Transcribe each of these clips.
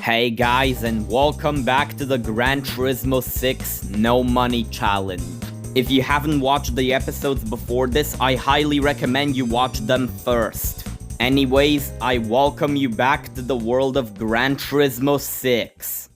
Hey guys, and welcome back to the Gran Turismo 6 No Money Challenge. If you haven't watched the episodes before this, I highly recommend you watch them first. Anyways, I welcome you back to the world of Gran Turismo 6.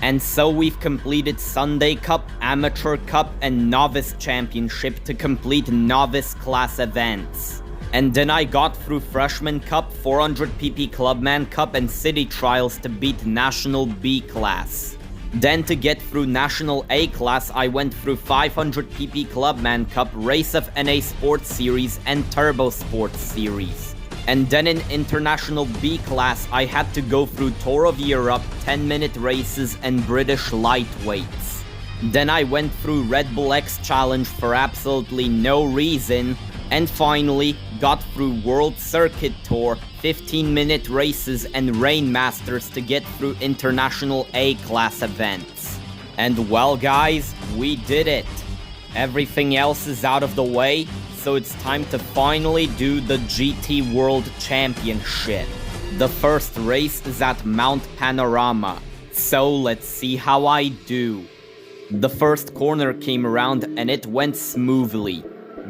And so we've completed Sunday Cup, Amateur Cup, and Novice Championship to complete Novice class events. And then I got through Freshman Cup, 400pp Clubman Cup, and City Trials to beat National B class. Then to get through National A class, I went through 500pp Clubman Cup, Race of NA Sports Series, and Turbo Sports Series. And then in International B class, I had to go through Tour of Europe, 10-minute races, and British lightweights. Then I went through Red Bull X Challenge for absolutely no reason, and finally got through World Circuit Tour, 15-minute races, and Rain Masters to get through International A class events. And well guys, we did it! Everything else is out of the way, so it's time to finally do the GT World Championship. The first race is at Mount Panorama, so let's see how I do. The first corner came around and it went smoothly,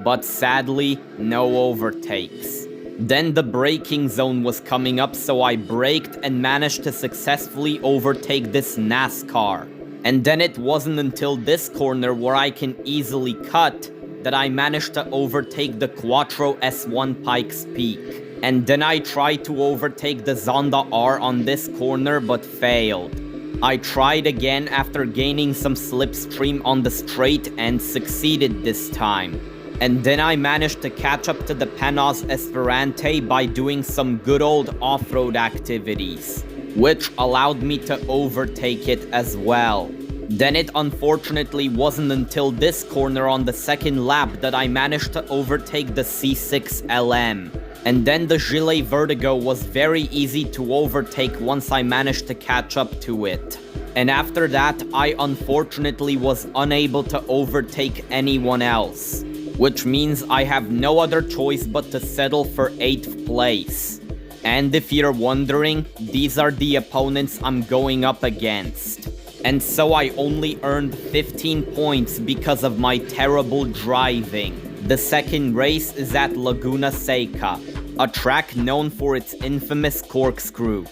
but sadly, no overtakes. Then the braking zone was coming up, so I braked and managed to successfully overtake this NASCAR. And then it wasn't until this corner where I can easily cut that I managed to overtake the Quattro S1 Pikes Peak. And then I tried to overtake the Zonda R on this corner but failed. I tried again after gaining some slipstream on the straight and succeeded this time. And then I managed to catch up to the Panos Esperante by doing some good old off-road activities, which allowed me to overtake it as well. Then it unfortunately wasn't until this corner on the second lap that I managed to overtake the C6 LM. And then the Gilles Vertigo was very easy to overtake once I managed to catch up to it. And after that, I unfortunately was unable to overtake anyone else, which means I have no other choice but to settle for 8th place. And if you're wondering, these are the opponents I'm going up against. And so I only earned 15 points because of my terrible driving. The second race is at Laguna Seca, a track known for its infamous corkscrew.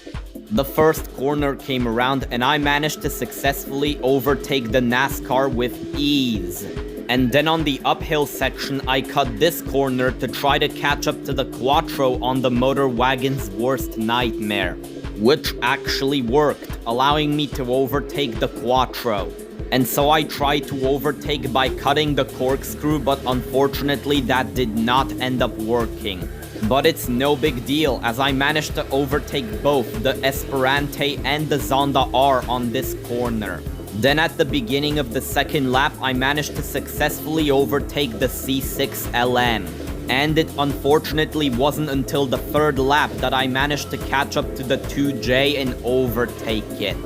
The first corner came around and I managed to successfully overtake the NASCAR with ease. And then on the uphill section, I cut this corner to try to catch up to the Quattro on the motor wagon's worst nightmare, which actually worked, allowing me to overtake the Quattro. And so I tried to overtake by cutting the corkscrew, but unfortunately that did not end up working. But it's no big deal, as I managed to overtake both the Esperante and the Zonda R on this corner. Then at the beginning of the second lap, I managed to successfully overtake the C6 LM. And it unfortunately wasn't until the third lap that I managed to catch up to the 2J and overtake it.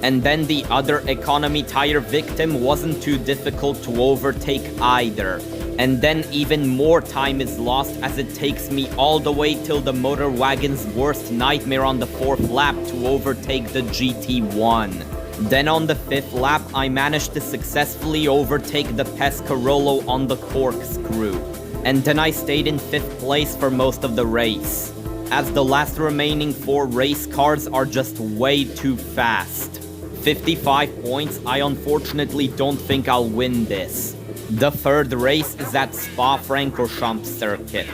And then the other economy tire victim wasn't too difficult to overtake either. And then even more time is lost as it takes me all the way till the motor wagon's worst nightmare on the fourth lap to overtake the GT1. Then on the fifth lap, I managed to successfully overtake the Pescarolo on the corkscrew. And then I stayed in 5th place for most of the race, as the last remaining 4 race cars are just way too fast. 55 points, I unfortunately don't think I'll win this. The third race is at Spa-Francorchamps circuit.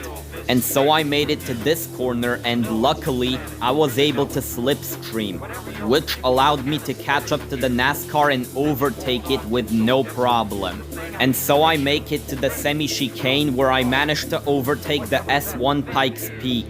And so I made it to this corner and luckily I was able to slipstream, which allowed me to catch up to the NASCAR and overtake it with no problem. And so I make it to the semi-chicane where I managed to overtake the S1 Pikes Peak.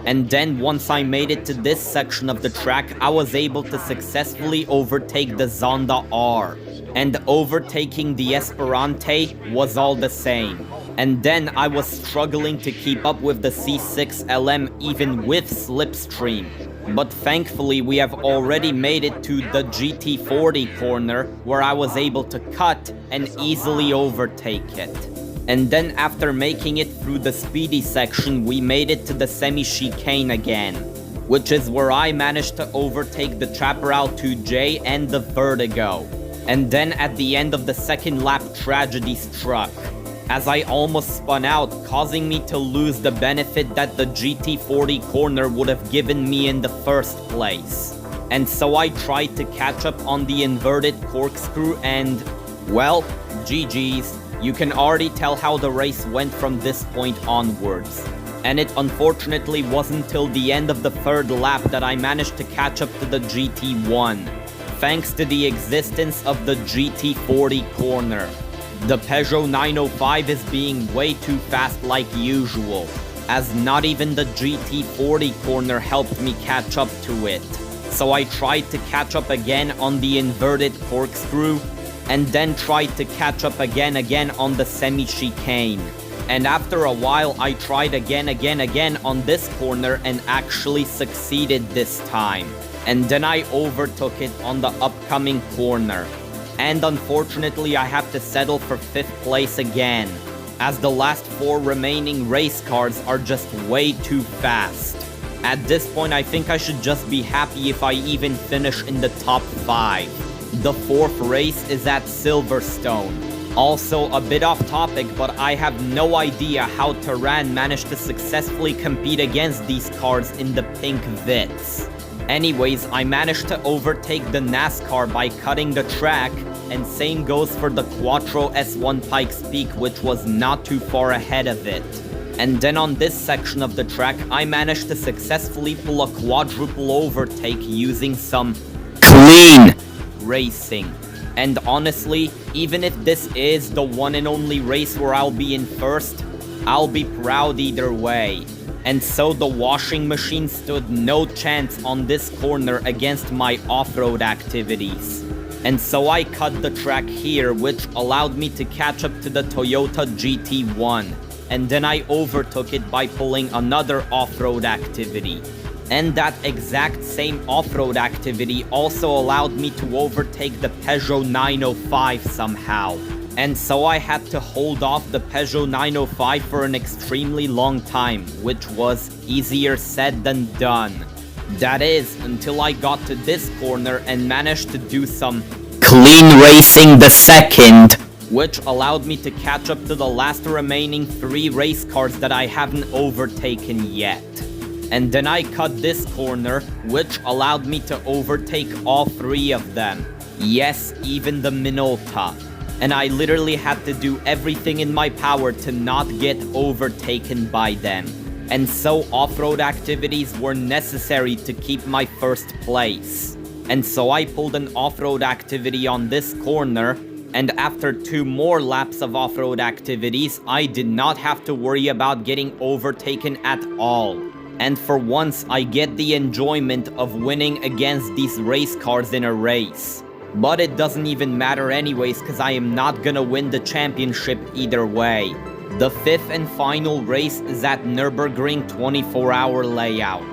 And then once I made it to this section of the track, I was able to successfully overtake the Zonda R. And overtaking the Esperante was all the same. And then I was struggling to keep up with the C6 LM even with slipstream. But thankfully we have already made it to the GT40 corner where I was able to cut and easily overtake it. And then after making it through the speedy section, we made it to the semi-chicane again. which is where I managed to overtake the Chaparral 2J and the Vertigo. And then at the end of the second lap, tragedy struck, as I almost spun out, causing me to lose the benefit that the GT40 corner would have given me in the first place. And so I tried to catch up on the inverted corkscrew and, well, GG's. You can already tell how the race went from this point onwards. And it unfortunately wasn't till the end of the third lap that I managed to catch up to the GT1, thanks to the existence of the GT40 corner. The Peugeot 905 is being way too fast like usual, as not even the GT40 corner helped me catch up to it. So I tried to catch up again on the inverted corkscrew, and then tried to catch up again on the semi-chicane. And after a while, I tried again on this corner and actually succeeded this time. And then I overtook it on the upcoming corner. And unfortunately, I have to settle for 5th place again, as the last 4 remaining race cars are just way too fast. At this point, I think I should just be happy if I even finish in the top 5. The 4th race is at Silverstone. Also, a bit off topic, but I have no idea how Gran managed to successfully compete against these cars in the pink Vits. Anyways, I managed to overtake the NASCAR by cutting the track, and same goes for the Quattro S1 Pikes Peak, which was not too far ahead of it. And then on this section of the track, I managed to successfully pull a quadruple overtake using some clean racing. And honestly, even if this is the one and only race where I'll be in first, I'll be proud either way. And so the washing machine stood no chance on this corner against my off-road activities. And so I cut the track here, which allowed me to catch up to the Toyota GT1. And then I overtook it by pulling another off-road activity. And that exact same off-road activity also allowed me to overtake the Peugeot 905 somehow. And so I had to hold off the Peugeot 905 for an extremely long time, which was easier said than done. That is, until I got to this corner and managed to do some clean racing the second, which allowed me to catch up to the last remaining 3 race cars that I haven't overtaken yet. And then I cut this corner, which allowed me to overtake all 3 of them. Yes, even the Minolta. And I literally had to do everything in my power to not get overtaken by them. And so off-road activities were necessary to keep my first place. And so I pulled an off-road activity on this corner, and after 2 more laps of off-road activities, I did not have to worry about getting overtaken at all. And for once, I get the enjoyment of winning against these race cars in a race. But it doesn't even matter anyways, cause I am not gonna win the championship either way. The 5th and final race is at Nürburgring 24-hour layout.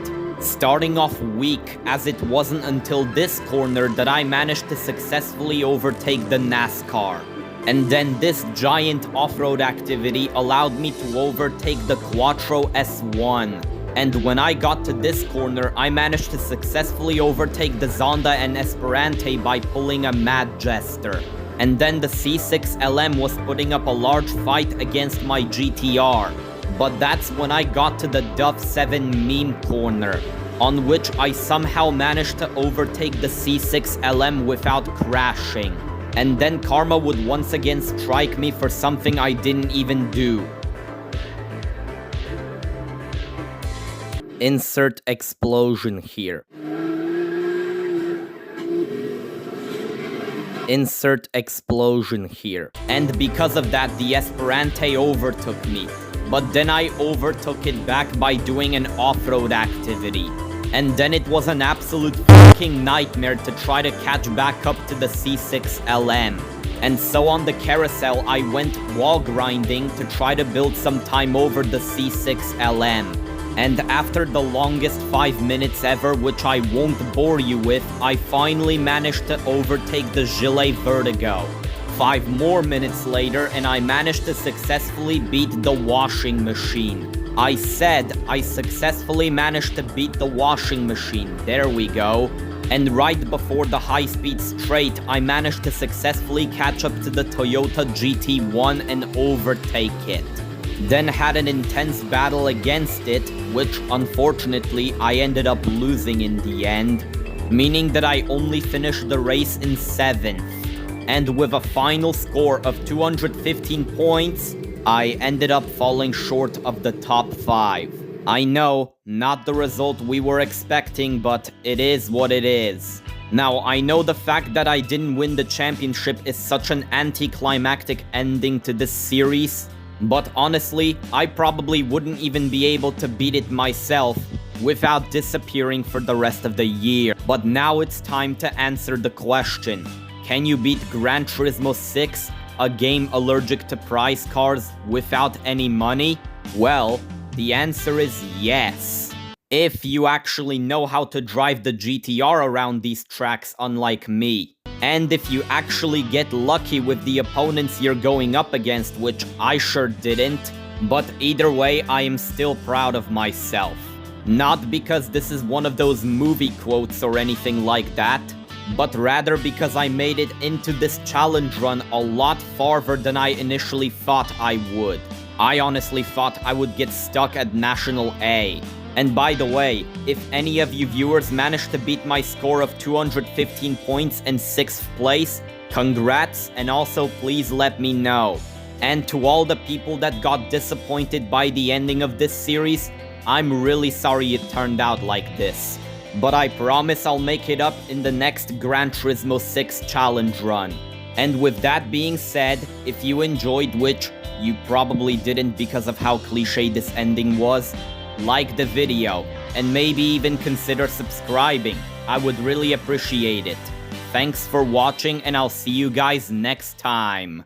Starting off weak, as it wasn't until this corner that I managed to successfully overtake the NASCAR. And then this giant off-road activity allowed me to overtake the Quattro S1. And when I got to this corner, I managed to successfully overtake the Zonda and Esperante by pulling a Mad Jester. And then the C6 LM was putting up a large fight against my GTR. But that's when I got to the Duff 7 meme corner, on which I somehow managed to overtake the C6 LM without crashing. And then karma would once again strike me for something I didn't even do. Insert explosion here. Insert explosion here. And because of that, the Esperante overtook me. But then I overtook it back by doing an off-road activity. And then it was an absolute fucking nightmare to try to catch back up to the C6 LM. And so on the carousel, I went wall grinding to try to build some time over the C6 LM. And after the longest 5 minutes ever, which I won't bore you with, I finally managed to overtake the Gillet Vertigo. 5 more minutes later, and I managed to successfully beat the washing machine. I said I successfully managed to beat the washing machine, there we go. And right before the high-speed straight, I managed to successfully catch up to the Toyota GT1 and overtake it. Then had an intense battle against it, which unfortunately I ended up losing in the end, meaning that I only finished the race in 7th. And with a final score of 215 points, I ended up falling short of the top 5. I know, not the result we were expecting, but it is what it is. Now, I know the fact that I didn't win the championship is such an anticlimactic ending to this series, but honestly, I probably wouldn't even be able to beat it myself without disappearing for the rest of the year. But now it's time to answer the question. Can you beat Gran Turismo 6, a game allergic to prize cars, without any money? Well, the answer is yes. If you actually know how to drive the GTR around these tracks, unlike me. And if you actually get lucky with the opponents you're going up against, which I sure didn't. But either way, I am still proud of myself. Not because this is one of those movie quotes or anything like that, but rather because I made it into this challenge run a lot farther than I initially thought I would. I honestly thought I would get stuck at National A. And by the way, if any of you viewers managed to beat my score of 215 points in 6th place, congrats, and also please let me know. And to all the people that got disappointed by the ending of this series, I'm really sorry it turned out like this. But I promise I'll make it up in the next Gran Turismo 6 challenge run. And with that being said, if you enjoyed, which you probably didn't because of how cliche this ending was, like the video, and maybe even consider subscribing. I would really appreciate it. Thanks for watching, and I'll see you guys next time.